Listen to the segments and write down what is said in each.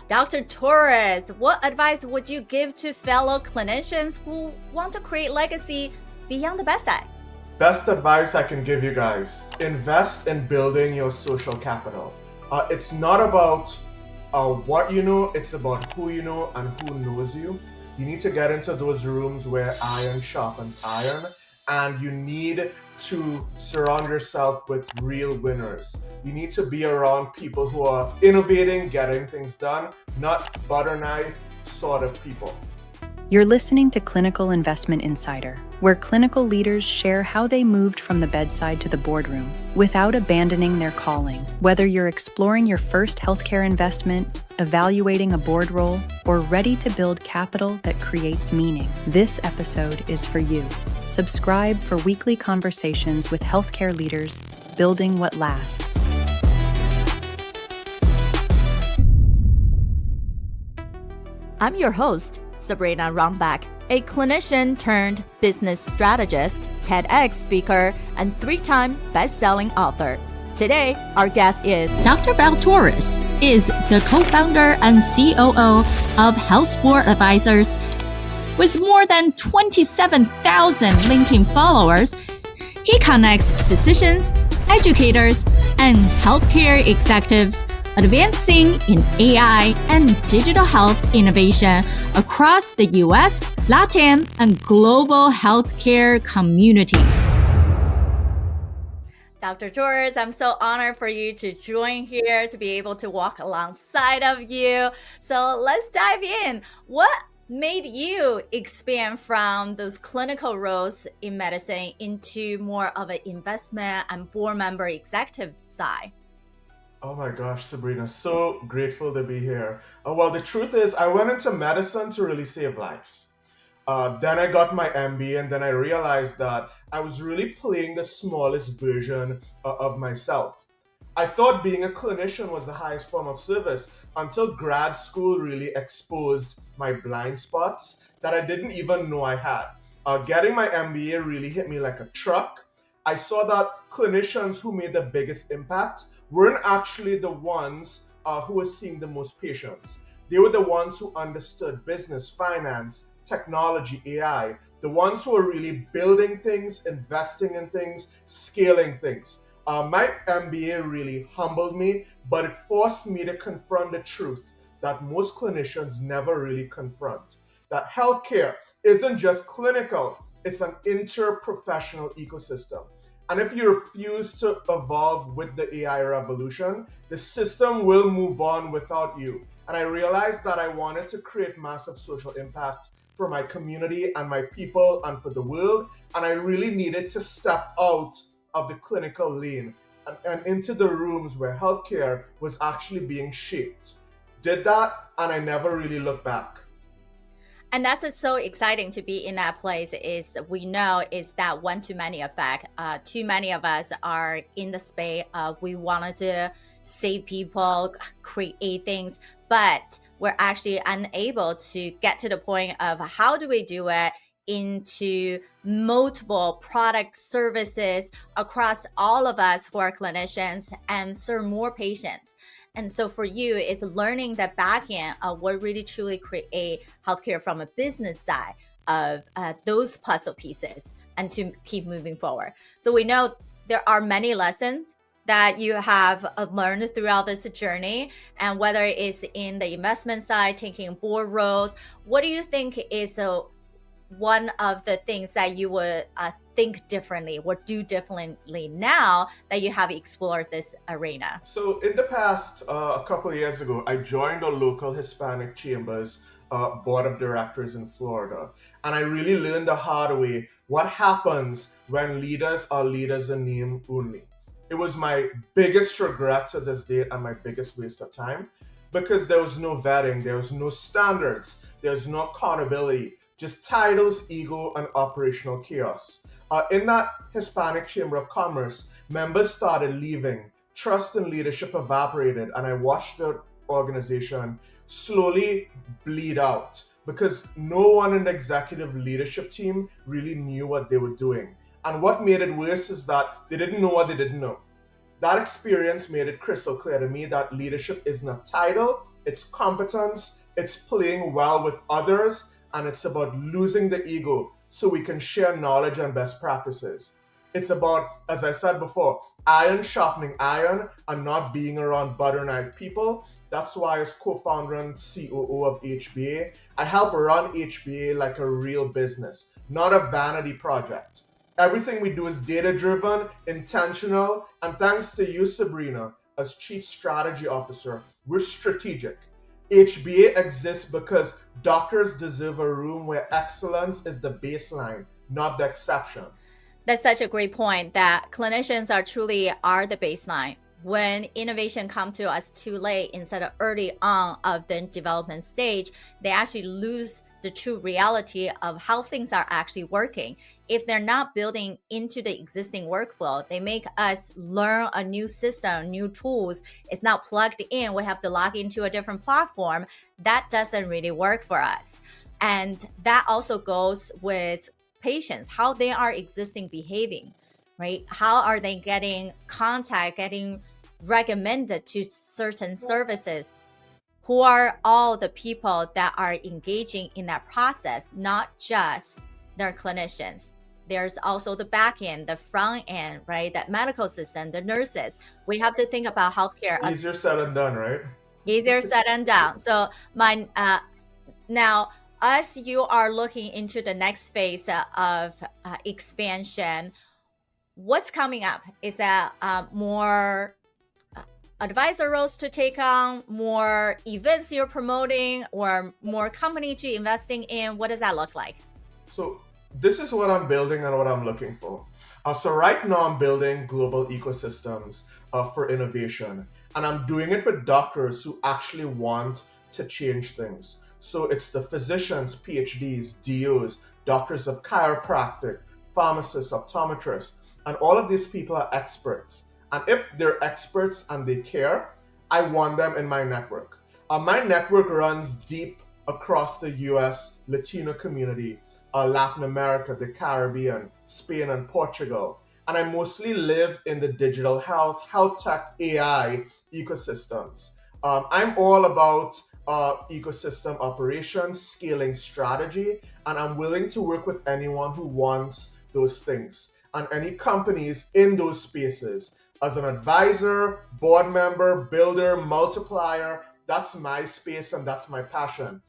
Dr. Torres, what advice would you give to fellow clinicians who want to create legacy beyond the bedside? Best advice I can give you guys, invest in building your social capital. It's not about what you know, it's about who you know and who knows you. You need to get into those rooms where iron sharpens iron, and you need to surround yourself with real winners. You need to be around people who are innovating, getting things done, not butter knife sort of people. You're listening to Clinical Investment Insider, where clinical leaders share how they moved from the bedside to the boardroom without abandoning their calling. Whether you're exploring your first healthcare investment, evaluating a board role, or ready to build capital that creates meaning, this episode is for you. Subscribe for weekly conversations with healthcare leaders building what lasts. I'm your host, Sabrina Runbeck, a clinician turned business strategist, TEDx speaker, and 3-time best-selling author. Today, our guest is Dr. Val Torres is the co-founder and COO of 𝘆𝒏𝒕. With more than 27,000 LinkedIn followers, he connects physicians, educators, and healthcare executives advancing in AI and digital health innovation across the US, Latin, and global healthcare communities. Dr. Torres. I'm so honored for you to join here, to be able to walk alongside of you. So let's dive in. What made you expand from those clinical roles in medicine into more of an investment and board member executive side? Oh my gosh, Sabrina, so grateful to be here. Well, the truth is, I went into medicine to really save lives. Then I got my MBA, and then I realized that I was really playing the smallest version of myself. I thought being a clinician was the highest form of service until grad school really exposed my blind spots that I didn't even know I had. Getting my MBA really hit me like a truck. I saw that clinicians who made the biggest impact weren't actually the ones who were seeing the most patients. They were the ones who understood business, finance, technology, AI, the ones who are really building things, investing in things, scaling things. My MBA really humbled me, but it forced me to confront the truth that most clinicians never really confront. That healthcare isn't just clinical, it's an interprofessional ecosystem. And if you refuse to evolve with the AI revolution, the system will move on without you. And I realized that I wanted to create massive social impact for my community and my people and for the world. And I really needed to step out of the clinical lane and into the rooms where healthcare was actually being shaped. Did that, and I never really looked back. And that's so exciting to be in that place. Is we know is that one too many effect. Too many of us are in the space of we wanted to save people, create things, but we're actually unable to get to the point of how do we do it into multiple product services across all of us who are clinicians and serve more patients. And so for you, it's learning the back end of what really truly create healthcare from a business side of those puzzle pieces and to keep moving forward. So we know there are many lessons that you have learned throughout this journey, and whether it's in the investment side, taking board roles, what do you think is one of the things that you would think differently or do differently now that you have explored this arena? So in the past, a couple of years ago, I joined a local Hispanic chamber's board of directors in Florida. And I really learned the hard way what happens when leaders are leaders in name only. It was my biggest regret to this day and my biggest waste of time because there was no vetting, there was no standards, there's no accountability, just titles, ego, and operational chaos. In that Hispanic Chamber of Commerce, members started leaving, trust and leadership evaporated, and I watched the organization slowly bleed out because no one in the executive leadership team really knew what they were doing. And what made it worse is that they didn't know what they didn't know. That experience made it crystal clear to me that leadership isn't a title, it's competence, it's playing well with others, and it's about losing the ego so we can share knowledge and best practices. It's about, as I said before, iron sharpening iron and not being around butter knife people. That's why as co-founder and COO of 𝘂𝒏𝒂𝒄, I help run 𝘂𝒏𝒂𝒄 like a real business, not a vanity project. Everything we do is data-driven, intentional, and thanks to you, Sabrina, as Chief Strategy Officer, we're strategic. 𝘂𝒏𝒂𝒄 exists because doctors deserve a room where excellence is the baseline, not the exception. That's such a great point that clinicians are the baseline. When innovation comes to us too late instead of early on of the development stage, they actually lose the true reality of how things are actually working. If they're not building into the existing workflow, they make us learn a new system, new tools. It's not plugged in. We have to log into a different platform. That doesn't really work for us. And that also goes with patients, how they are behaving, right? How are they getting contact, getting recommended to certain services? Who are all the people that are engaging in that process, not just their clinicians. There's also the back end, the front end, right? That medical system, the nurses. We have to think about healthcare. Easier said than done, right? Easier said than done. So now, as you are looking into the next phase of expansion, what's coming up? Is that more advisor roles to take on, more events you're promoting, or more company to investing in? What does that look like? So this is what I'm building and what I'm looking for. So right now I'm building global ecosystems for innovation, and I'm doing it with doctors who actually want to change things. So it's the physicians, PhDs, DOs, doctors of chiropractic, pharmacists, optometrists, and all of these people are experts. And if they're experts and they care, I want them in my network. My network runs deep across the US Latino community, Latin America, the Caribbean, Spain, and Portugal. And I mostly live in the digital health tech, AI ecosystems. I'm all about ecosystem operations, scaling strategy, and I'm willing to work with anyone who wants those things and any companies in those spaces. As an advisor, board member, builder, multiplier, that's my space and that's my passion.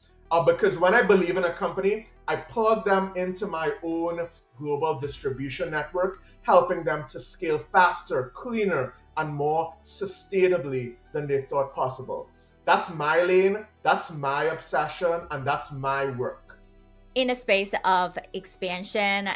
Because when I believe in a company, I plug them into my own global distribution network, helping them to scale faster, cleaner, and more sustainably than they thought possible. That's my lane, that's my obsession, and that's my work. In the space of expansion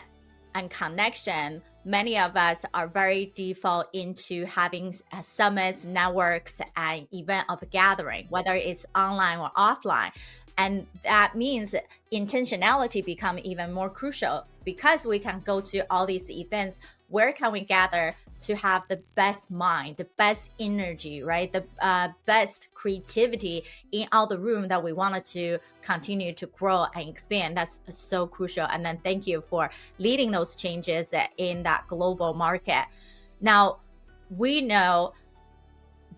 and connection, many of us are very default into having summits, networks, and event of gathering, whether it's online or offline. And that means intentionality become even more crucial because we can go to all these events. Where can we gather to have the best mind, the best energy, right? The best creativity in all the room that we wanted to continue to grow and expand. That's so crucial. And then thank you for leading those changes in that global market. Now, we know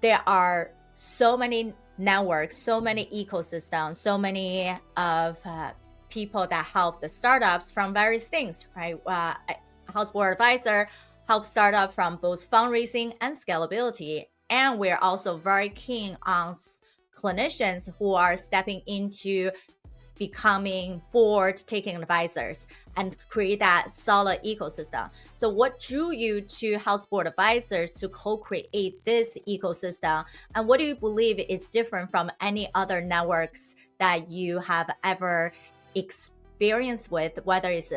there are so many networks, so many ecosystems, so many of people that help the startups from various things, right? House Board Advisor helps startup from both fundraising and scalability. And we're also very keen on clinicians who are stepping into becoming board taking advisors and create that solid ecosystem. So what drew you to House Board Advisors to co-create this ecosystem? And what do you believe is different from any other networks that you have ever experienced with, whether it's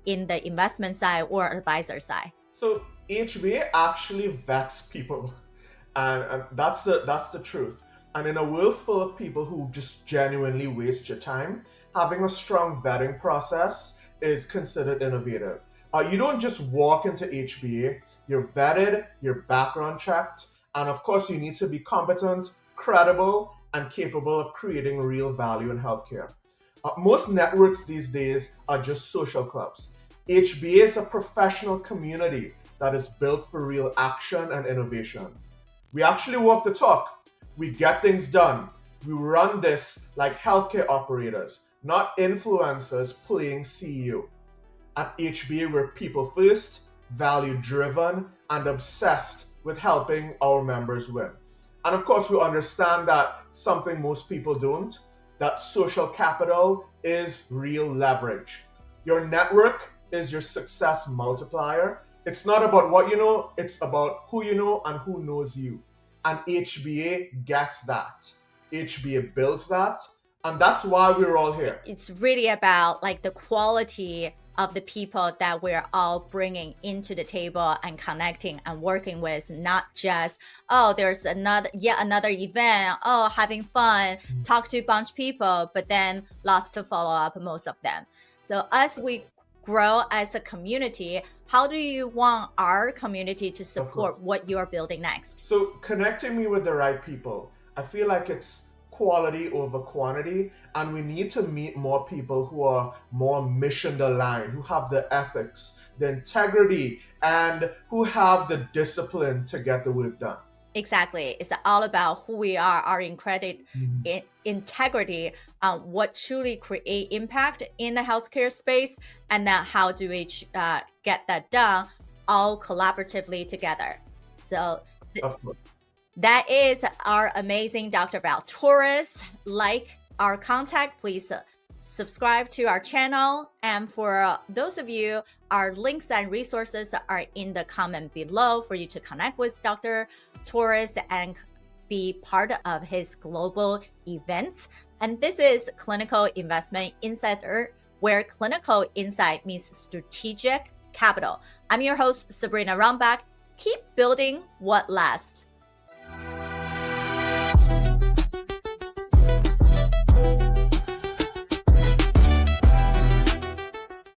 in the investment side or advisor side? So 𝘂𝒏𝒂𝒄 actually vets people, and that's the truth. And in a world full of people who just genuinely waste your time, having a strong vetting process is considered innovative. You don't just walk into 𝘂𝒏𝒂𝒄, you're vetted, you're background checked, and of course you need to be competent, credible, and capable of creating real value in healthcare. Most networks these days are just social clubs. 𝘂𝒏𝒂𝒄 is a professional community that is built for real action and innovation. We actually walk the talk. We get things done. We run this like healthcare operators, not influencers playing CEO. At 𝘂𝒏𝒂𝒍, we're people first, value driven, and obsessed with helping our members win. And of course, we understand that something most people don't, that social capital is real leverage. Your network is your success multiplier. It's not about what you know, it's about who you know and who knows you. And 𝘂𝒏𝒂𝒍 gets that. 𝘂𝒏𝒂𝒍 builds that. And that's why we're all here. It's really about like the quality of the people that we're all bringing into the table and connecting and working with, not just, oh, there's yet another event, oh, having fun, talk to a bunch of people, but then lost to follow up most of them. So as we grow as a community, how do you want our community to support what you're building next? So connecting me with the right people, I feel like it's quality over quantity, and we need to meet more people who are more mission aligned, who have the ethics, the integrity, and who have the discipline to get the work done. Exactly. It's all about who we are, our integrity, what truly create impact in the healthcare space, and then how do we get that done all collaboratively together. So that is our amazing Dr. Val Torres. Like our contact, please subscribe to our channel. And for those of you, our links and resources are in the comment below for you to connect with Dr. Torres and be part of his global events. And this is Clinical Investment Insider, where clinical insight means strategic capital. I'm your host, Sabrina Rombach. Keep building what lasts.